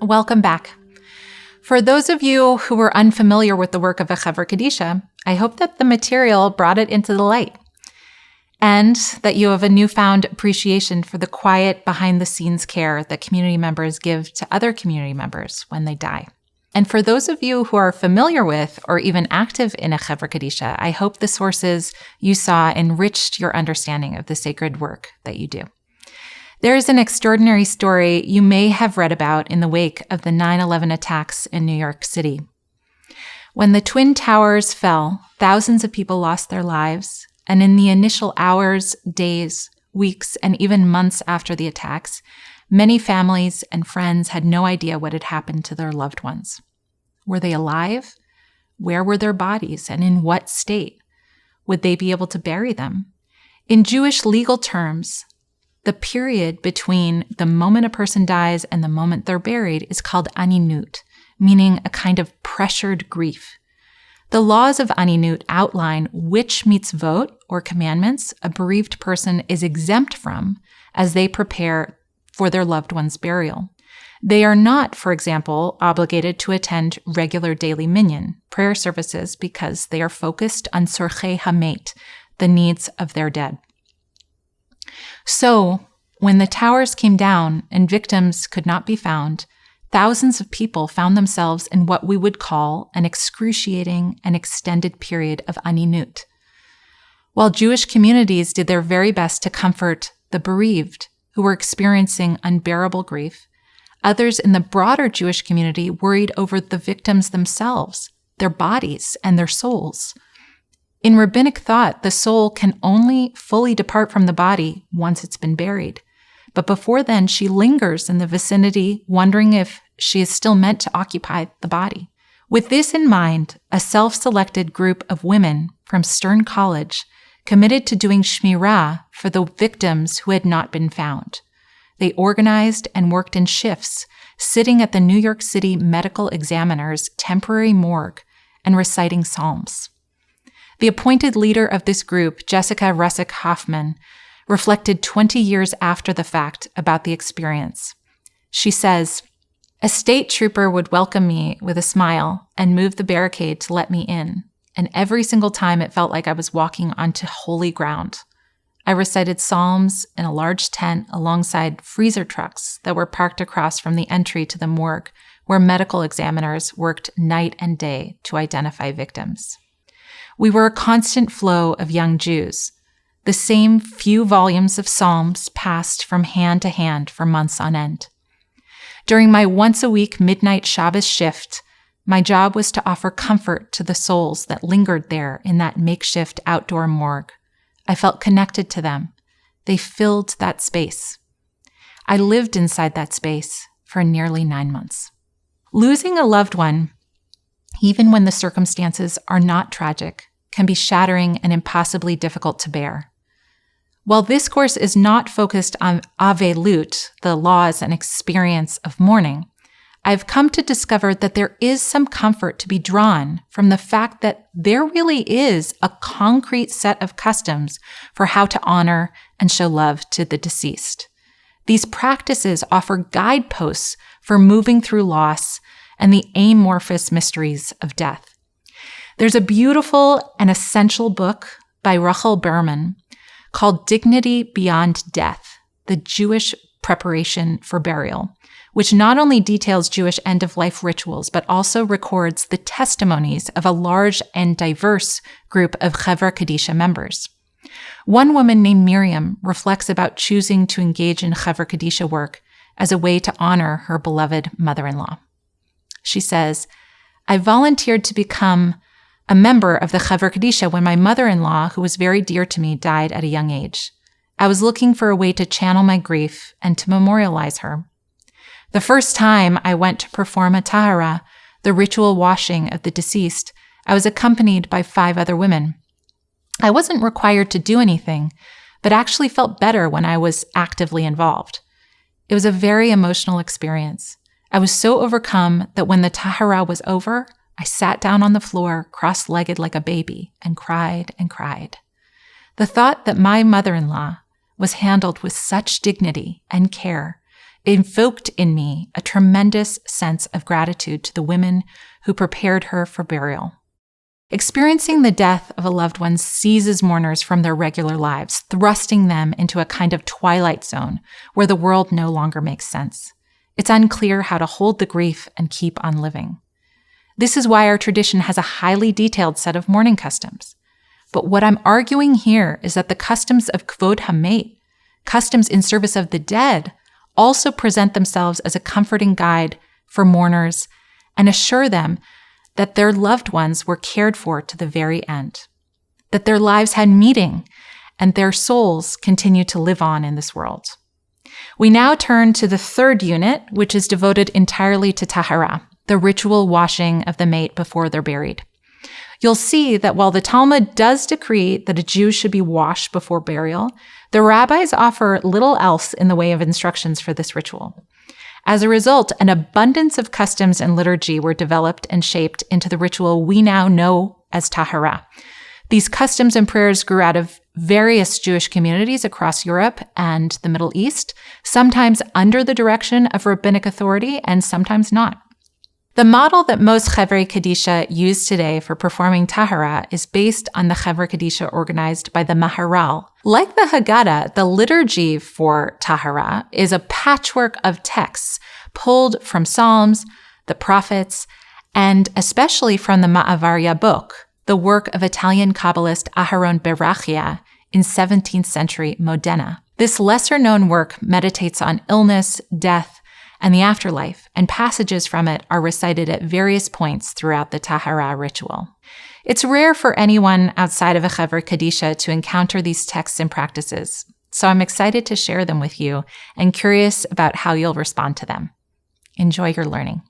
welcome back. For those of you who were unfamiliar with the work of a Hevra Kaddisha, I hope that the material brought it into the light and that you have a newfound appreciation for the quiet behind-the-scenes care that community members give to other community members when they die. And for those of you who are familiar with or even active in a Hevra Kaddisha, I hope the sources you saw enriched your understanding of the sacred work that you do. There is an extraordinary story you may have read about in the wake of the 9/11 attacks in New York City. When the Twin Towers fell, thousands of people lost their lives, and in the initial hours, days, weeks, and even months after the attacks, many families and friends had no idea what had happened to their loved ones. Were they alive? Where were their bodies, and in what state? Would they be able to bury them? In Jewish legal terms, the period between the moment a person dies and the moment they're buried is called aninut, meaning a kind of pressured grief. The laws of aninut outline which mitzvot, or commandments, a bereaved person is exempt from as they prepare for their loved one's burial. They are not, for example, obligated to attend regular daily minyan, prayer services, because they are focused on tzorchei hamet, the needs of their dead. So, when the towers came down and victims could not be found, thousands of people found themselves in what we would call an excruciating and extended period of aninut. While Jewish communities did their very best to comfort the bereaved who were experiencing unbearable grief, others in the broader Jewish community worried over the victims themselves, their bodies, and their souls. In rabbinic thought, the soul can only fully depart from the body once it's been buried. But before then, she lingers in the vicinity, wondering if she is still meant to occupy the body. With this in mind, a self-selected group of women from Stern College committed to doing shmirah for the victims who had not been found. They organized and worked in shifts, sitting at the New York City Medical Examiner's temporary morgue and reciting psalms. The appointed leader of this group, Jessica Russick Hoffman, reflected 20 years after the fact about the experience. She says, "A state trooper would welcome me with a smile and move the barricade to let me in, and every single time it felt like I was walking onto holy ground. I recited psalms in a large tent alongside freezer trucks that were parked across from the entry to the morgue, where medical examiners worked night and day to identify victims. We were a constant flow of young Jews. The same few volumes of psalms passed from hand to hand for months on end. During my once-a-week midnight Shabbos shift, my job was to offer comfort to the souls that lingered there in that makeshift outdoor morgue. I felt connected to them. They filled that space. I lived inside that space for nearly 9 months." Losing a loved one, even when the circumstances are not tragic, can be shattering and impossibly difficult to bear. While this course is not focused on avelut, the laws and experience of mourning, I've come to discover that there is some comfort to be drawn from the fact that there really is a concrete set of customs for how to honor and show love to the deceased. These practices offer guideposts for moving through loss and the amorphous mysteries of death. There's a beautiful and essential book by Rachel Berman called Dignity Beyond Death, the Jewish Preparation for Burial, which not only details Jewish end-of-life rituals, but also records the testimonies of a large and diverse group of Hevra Kaddisha members. One woman named Miriam reflects about choosing to engage in Hevra Kaddisha work as a way to honor her beloved mother-in-law. She says, "I volunteered to become a member of the Hevra Kaddisha when my mother-in-law, who was very dear to me, died at a young age. I was looking for a way to channel my grief and to memorialize her. The first time I went to perform a Taharah, the ritual washing of the deceased, I was accompanied by 5 other women. I wasn't required to do anything, but actually felt better when I was actively involved. It was a very emotional experience. I was so overcome that when the Taharah was over, I sat down on the floor, cross-legged like a baby, and cried and cried. The thought that my mother-in-law was handled with such dignity and care invoked in me a tremendous sense of gratitude to the women who prepared her for burial. Experiencing the death of a loved one seizes mourners from their regular lives, thrusting them into a kind of twilight zone where the world no longer makes sense. It's unclear how to hold the grief and keep on living. This is why our tradition has a highly detailed set of mourning customs. But what I'm arguing here is that the customs of Kvod HaMet, customs in service of the dead, also present themselves as a comforting guide for mourners and assure them that their loved ones were cared for to the very end, that their lives had meaning and their souls continue to live on in this world. We now turn to the third unit, which is devoted entirely to Taharah, the ritual washing of the mate before they're buried. You'll see that while the Talmud does decree that a Jew should be washed before burial, the rabbis offer little else in the way of instructions for this ritual. As a result, an abundance of customs and liturgy were developed and shaped into the ritual we now know as Taharah. These customs and prayers grew out of various Jewish communities across Europe and the Middle East, sometimes under the direction of rabbinic authority and sometimes not. The model that most Hevra Kaddisha use today for performing Taharah is based on the Hevra Kaddisha organized by the Maharal. Like the Haggadah, the liturgy for Taharah is a patchwork of texts pulled from Psalms, the prophets, and especially from the Ma'avarya book, the work of Italian Kabbalist Aharon Berachia in 17th century Modena. This lesser-known work meditates on illness, death, and the afterlife, and passages from it are recited at various points throughout the Taharah ritual. It's rare for anyone outside of a Hevra Kaddisha to encounter these texts and practices, so I'm excited to share them with you and curious about how you'll respond to them. Enjoy your learning.